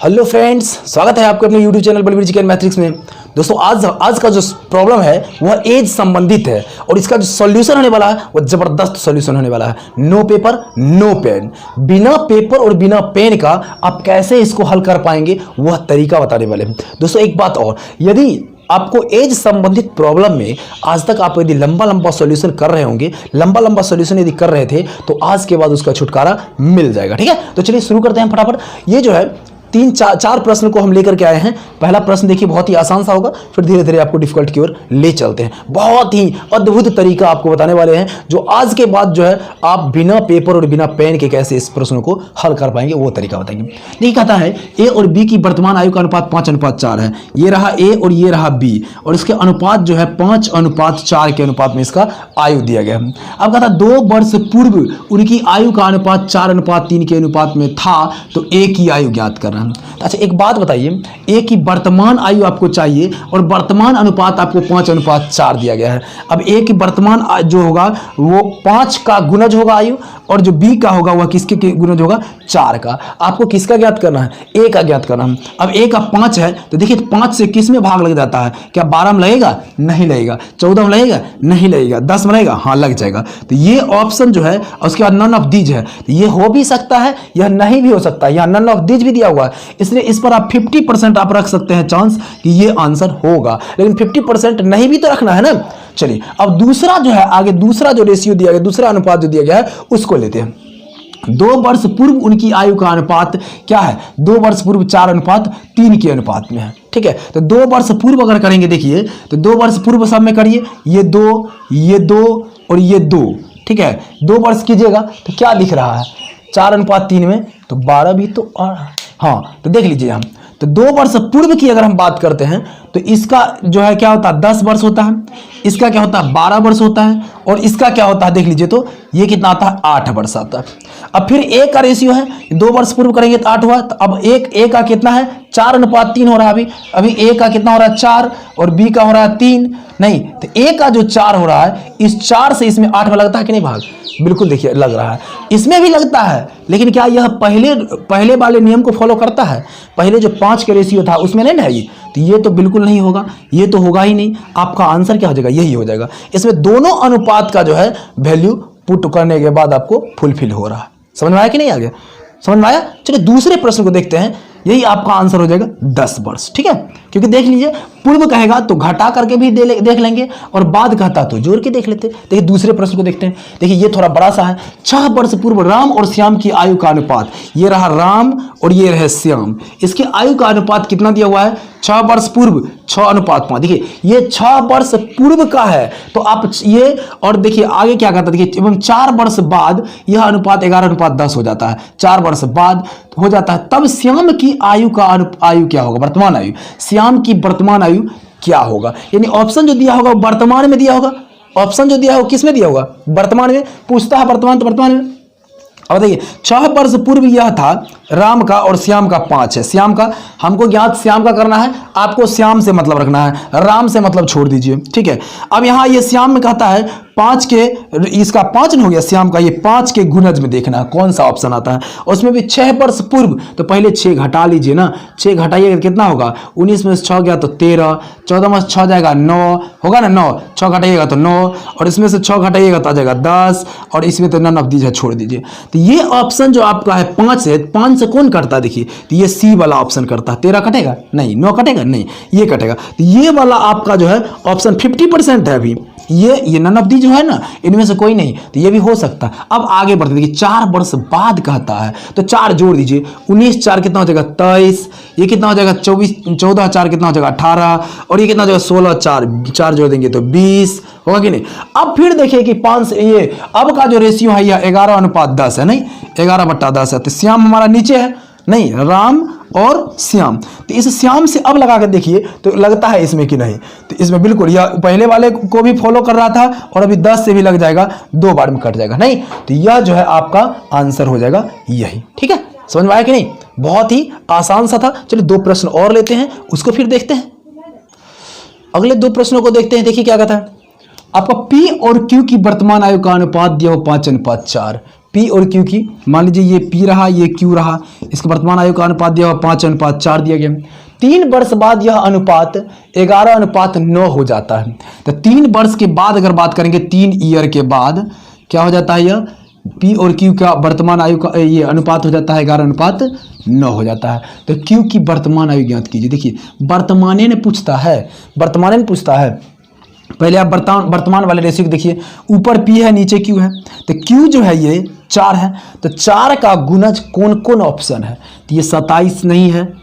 Hello friends, स्वागत है आपके अपने यूट्यूब चैनल बलबीर जी मैथ्रिक्स में। दोस्तों आज का जो प्रॉब्लम है वह एज संबंधित है और इसका जो सॉल्यूशन होने वाला है वह जबरदस्त सॉल्यूशन होने वाला है। नो पेपर नो पेन, बिना पेपर और बिना पेन का आप कैसे इसको हल कर पाएंगे वह तरीका बताने वाले हैं। दोस्तों एक बात और, यदि आपको एज संबंधित प्रॉब्लम में आज तक आप यदि लंबा सॉल्यूशन कर रहे होंगे, लंबा सॉल्यूशन यदि कर रहे थे तो आज के बाद उसका छुटकारा मिल जाएगा। ठीक है, तो चलिए शुरू करते हैं फटाफट। ये जो है चार प्रश्न को हम लेकर के आए हैं। पहला प्रश्न देखिए बहुत ही आसान सा होगा, फिर धीरे धीरे आपको डिफिकल्ट की ओर ले चलते हैं। बहुत ही अद्भुत तरीका आपको बताने वाले हैं जो आज के बाद जो है आप बिना पेपर और बिना पेन के कैसे इस प्रश्न को हल कर पाएंगे वो तरीका बताएंगे। देखिए कहता है ए और बी की वर्तमान आयु का अनुपात 5:4 है। ये रहा ए और ये रहा बी और इसके अनुपात जो है 5:4 के अनुपात में इसका आयु दिया गया है। अब कहता है 2 वर्ष पूर्व उनकी आयु का अनुपात 4:3 के अनुपात में था, तो ए की आयु ज्ञात करना। अच्छा एक बात बताइए, ए की वर्तमान आयु आपको चाहिए और वर्तमान अनुपात आपको 5:4 दिया गया है। अब ए की वर्तमान जो होगा वो 5 का गुणज होगा आयु और जो बी का होगा वह किसके गुणज होगा 4 का। आपको किसका ज्ञात करना है? ए का ज्ञात करना है। अब ए का 5 है तो देखिए 5 से किस में भाग लग जाता है? क्या 12 में लगेगा? नहीं लगेगा। 14 में लगेगा? नहीं लगेगा। 10 में लगेगा? हाँ लग जाएगा। तो ये ऑप्शन जो है उसके बाद नन ऑफ दीज है, तो ये हो भी सकता है, यह नहीं भी हो सकता है। यहाँ नन ऑफ दीज भी दिया हुआ है, इसलिए इस पर आप 50% आप रख सकते हैं चांस कि ये आंसर होगा, लेकिन 50% नहीं भी तो रखना है ना। चलिए अब दूसरा जो है आगे दूसरा जो रेशियो दिया गया, दूसरा अनुपात जो दिया गया है उसको लेते हैं। 2 वर्ष पूर्व उनकी आयु का अनुपात क्या है? 2 वर्ष पूर्व 4:3 के अनुपात में है। ठीक है, तो 2 वर्ष पूर्व अगर करेंगे देखिए तो 2 वर्ष पूर्व सब में करिए, ये 2 और ये 2। ठीक है, 2 वर्ष कीजिएगा तो क्या दिख रहा है 4:3 में, तो 12 भी तो हाँ, तो देख लीजिए हम तो 2 वर्ष पूर्व की अगर हम बात करते हैं तो इसका जो है क्या होता है 10 वर्ष होता है, इसका क्या होता है 12 वर्ष होता है और इसका क्या होता है देख लीजिए तो ये कितना आता है 8 वर्ष आता है। अब फिर ए का रेशियो है, 2 वर्ष पूर्व करेंगे तो 8 हुआ, तो अब ए का कितना है 4:3 हो रहा है। अभी ए का कितना हो रहा है 4 और बी का हो रहा है 3 नहीं, तो ए का जो 4 हो रहा है इस 4 से इसमें 8 में लगता है कि नहीं भाग? बिल्कुल देखिए लग रहा है, इसमें भी लगता है, लेकिन क्या यह पहले वाले नियम को फॉलो करता है? पहले जो 5 के रेशियो था उसमें नहीं है ये, तो ये तो बिल्कुल नहीं होगा, ये तो होगा ही नहीं। आपका आंसर क्या हो जाएगा? यही हो जाएगा। इसमें दोनों अनुपात का जो है वैल्यू पुट करने के बाद आपको फुलफिल हो रहा है। समझ में आया कि नहीं? आगे समझ में आया? चलिए दूसरे प्रश्न को देखते हैं। यही आपका आंसर हो जाएगा 10 वर्ष। ठीक है, क्योंकि देख लीजिए पूर्व कहेगा तो घटा करके भी देख लेंगे और बाद कहता तो जोड़ के देख लेते। देखिए दूसरे प्रश्न को देखते हैं। देखिए ये थोड़ा बड़ा सा है। 6 वर्ष पूर्व राम और श्याम की आयु का अनुपात, ये रहा राम और ये रहे श्याम, इसके आयु का अनुपात कितना दिया हुआ है? 6 वर्ष पूर्व 6:5। देखिए ये 6 वर्ष पूर्व का है तो आप ये, और देखिए आगे क्या कहता है देखिए, एवं 4 वर्ष बाद यह अनुपात 11:10 हो जाता है। 4 वर्ष बाद हो जाता है, तब श्याम की आयु का आयु क्या होगा? वर्तमान आयु। श्याम की वर्तमान आयु क्या होगा? यानी ऑप्शन जो दिया होगा वर्तमान में दिया होगा, ऑप्शन जो दिया होगा किस में दिया होगा? वर्तमान में। पूछता है वर्तमान तो वर्तमान में। अब देखिए 6 वर्ष पूर्व यह था राम का और श्याम का 5 है। श्याम का हमको ज्ञात श्याम का करना है, आपको श्याम से मतलब रखना है, राम से मतलब छोड़ दीजिए। ठीक है, अब यहाँ ये श्याम में कहता है 5 के, इसका 5 नहीं हो गया श्याम का, ये 5 के गुणज में देखना है कौन सा ऑप्शन आता है। उसमें भी 6 वर्ष पूर्व, तो पहले 6 घटा लीजिए ना, 6 घटाइएगा कितना होगा? 19 में से 6 गया तो 13, 14 में से 6 जाएगा 9 होगा ना, 9 6 घटाइएगा तो 9 और इसमें से 6 घटाइएगा तो आ जाएगा 10 और इसमें तो नन ऑफ दीज है, छोड़ दीजिए। तो ये ऑप्शन जो आपका है 5 से, 5 से कौन करता है? देखिए तो ये सी वाला ऑप्शन करता है। 13 कटेगा? नहीं। 9 कटेगा? नहीं, ये कटेगा। तो ये वाला आपका जो है ऑप्शन 50% है। अभी ये नन ऑफ दी जो है ना, इनमें से कोई नहीं, तो ये भी हो सकता है। अब आगे बढ़ते देखिए 4 वर्ष बाद कहता है तो 4 जोड़ दीजिए, 19 4 कितना हो जाएगा 23, ये कितना हो जाएगा 24, 14 4 कितना हो जाएगा 18 और ये कितना हो जाएगा 16 4 जोड़ देंगे तो 20 होगा कि नहीं। अब फिर देखिए कि 5 ये अब का जो रेशियो है यह 11:10 है, नहीं 11/10 है। तो श्याम हमारा नीचे है, नहीं राम और श्याम, तो इस श्याम से अब लगा कर देखिए तो लगता है इसमें कि नहीं, तो इसमें बिल्कुल यह पहले वाले को भी फॉलो कर रहा था और अभी 10 से भी लग जाएगा, 2 बार में कट जाएगा, नहीं तो यह जो है आपका आंसर हो जाएगा यही। ठीक है, समझ में आया कि नहीं? बहुत ही आसान सा था। चलिए 2 प्रश्न और लेते हैं, उसको फिर देखते हैं। अगले 2 प्रश्नों को देखते हैं। देखिए क्या कहता है आपका P और Q की वर्तमान आयु का अनुपात दिया हो 5:4। पी और क्यू की, मान लीजिए ये पी रहा ये क्यू रहा, इसका वर्तमान आयु का अनुपात दिया हुआ 5:4 दिया गया। 3 वर्ष बाद यह अनुपात 11:9 हो जाता है। तो 3 वर्ष के बाद अगर बात करेंगे, 3 ईयर के बाद क्या हो जाता है, यह पी और क्यू का वर्तमान आयु का ये अनुपात हो जाता है 11:9 हो जाता है। तो क्यू की वर्तमान आयु ज्ञात कीजिए। देखिए वर्तमाने ने पूछता है, पहले आप वर्तमान वाले रेशियो को देखिए, ऊपर पी है नीचे क्यू है, तो क्यू जो है ये 4 है, तो 4 का गुणज कौन कौन ऑप्शन है, तो ये 27 नहीं है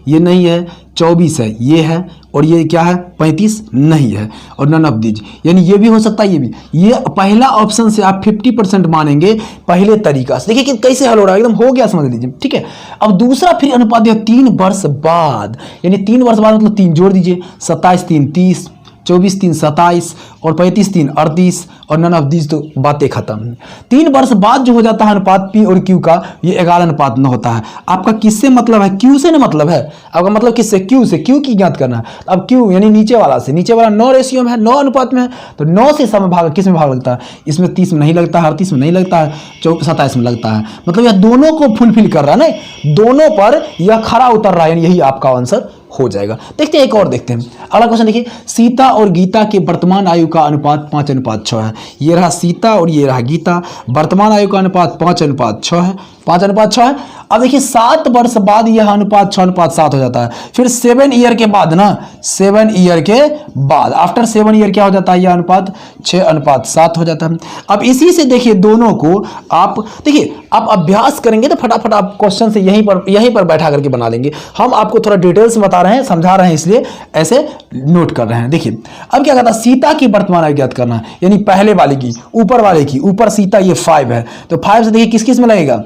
ये नहीं है, 24 है ये है, और ये क्या है 35 नहीं है, और नन ऑफ दीज, यानी ये भी हो सकता है ये भी। ये पहला ऑप्शन से आप 50% मानेंगे पहले तरीका से। देखिए कि कैसे हल हो रहा है, एकदम हो गया समझ लीजिए, ठीक है। अब दूसरा फिर अनुपात दिया 3 वर्ष बाद, यानी 3 वर्ष बाद मतलब 3 जोड़ दीजिए, 27 3 30, 24 3 27 और 35 3 38, और नन ऑफ दीज तो बातें खत्म। 3 वर्ष बाद जो हो जाता है अनुपात पी और क्यू का, ये 11:9 होता है। आपका किससे मतलब है, क्यू से ना मतलब है आपका, मतलब किससे, क्यू से, क्यू की ज्ञात करना है। अब क्यू यानी नीचे वाला से, नीचे वाला 9 रेशियो में है, 9 अनुपात में है, तो 9 से सब भाग किस में भाग लगता है, इसमें 30 में नहीं लगता है, 38 में नहीं लगता है, 27 में लगता है, मतलब यह दोनों को फुलफिल कर रहा है ना, दोनों पर यह खरा उतर रहा है, यानी यही आपका आंसर हो जाएगा। देखते हैं एक और देखते हैं, अगला क्वेश्चन देखिए, सीता और गीता के वर्तमान आयु का अनुपात 5:6 है। ये रहा सीता और ये रहा गीता, वर्तमान आयु का अनुपात 5:6 है, 5:6 है। अब देखिए 7 वर्ष बाद यह अनुपात 6:7 हो जाता है। फिर 7 ईयर के बाद ना, 7 ईयर के बाद, आफ्टर 7 ईयर क्या हो जाता है, यह अनुपात 6:7 हो जाता है। अब इसी से देखिए दोनों को आप देखिए, आप अभ्यास करेंगे तो फटाफट आप क्वेश्चन से यहीं पर बैठा करके बना लेंगे। हम आपको थोड़ा डिटेल्स में बता रहे हैं, समझा रहे हैं, इसलिए ऐसे नोट कर रहे हैं। देखिए अब क्या कहता है, सीता की वर्तमान आयु ज्ञात करना है, यानी पहले वाले की, ऊपर वाले की, ऊपर सीता ये 5 है, तो 5 से देखिए किस किस में लगेगा,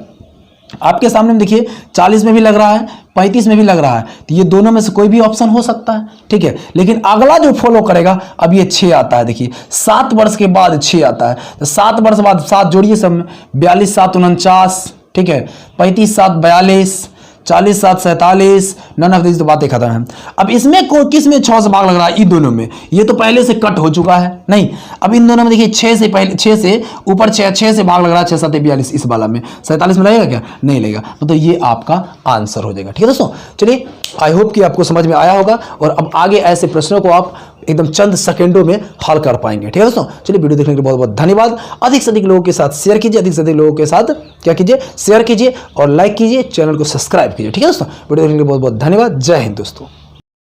आपके सामने में देखिए 40 में भी लग रहा है, 35 में भी लग रहा है, तो ये दोनों में से कोई भी ऑप्शन हो सकता है, ठीक है। लेकिन अगला जो फॉलो करेगा, अब ये 6 आता है, देखिए 7 वर्ष के बाद 6 आता है, तो 7 वर्ष बाद 7 जोड़िए सब में, 42 7 49, ठीक है, 35 7 42, 40 7 47, नन ऑफ दिस तो बातें खत्म है। अब इसमें किस में 6 से भाग लग रहा है, इन दोनों में, ये तो पहले से कट हो चुका है, नहीं, अब इन दोनों में देखिए 6 से पहले, 6 से ऊपर 6 से भाग लग रहा है, 6 7 42, इस वाला में 47 में लगेगा क्या, नहीं लगेगा, मतलब ये आपका आंसर हो जाएगा, ठीक है दोस्तों। चलिए आई होप कि आपको समझ में आया होगा, और अब आगे ऐसे प्रश्नों को आप एकदम चंद सेकंडों में हल कर पाएंगे, ठीक है दोस्तों। चलिए वीडियो देखने के लिए बहुत बहुत धन्यवाद। अधिक से अधिक लोगों के साथ शेयर कीजिए, अधिक से अधिक लोगों के साथ क्या कीजिए, शेयर कीजिए और लाइक कीजिए, चैनल को सब्सक्राइब कीजिए, ठीक है दोस्तों। वीडियो देखने के लिए बहुत बहुत धन्यवाद। जय हिंद दोस्तों।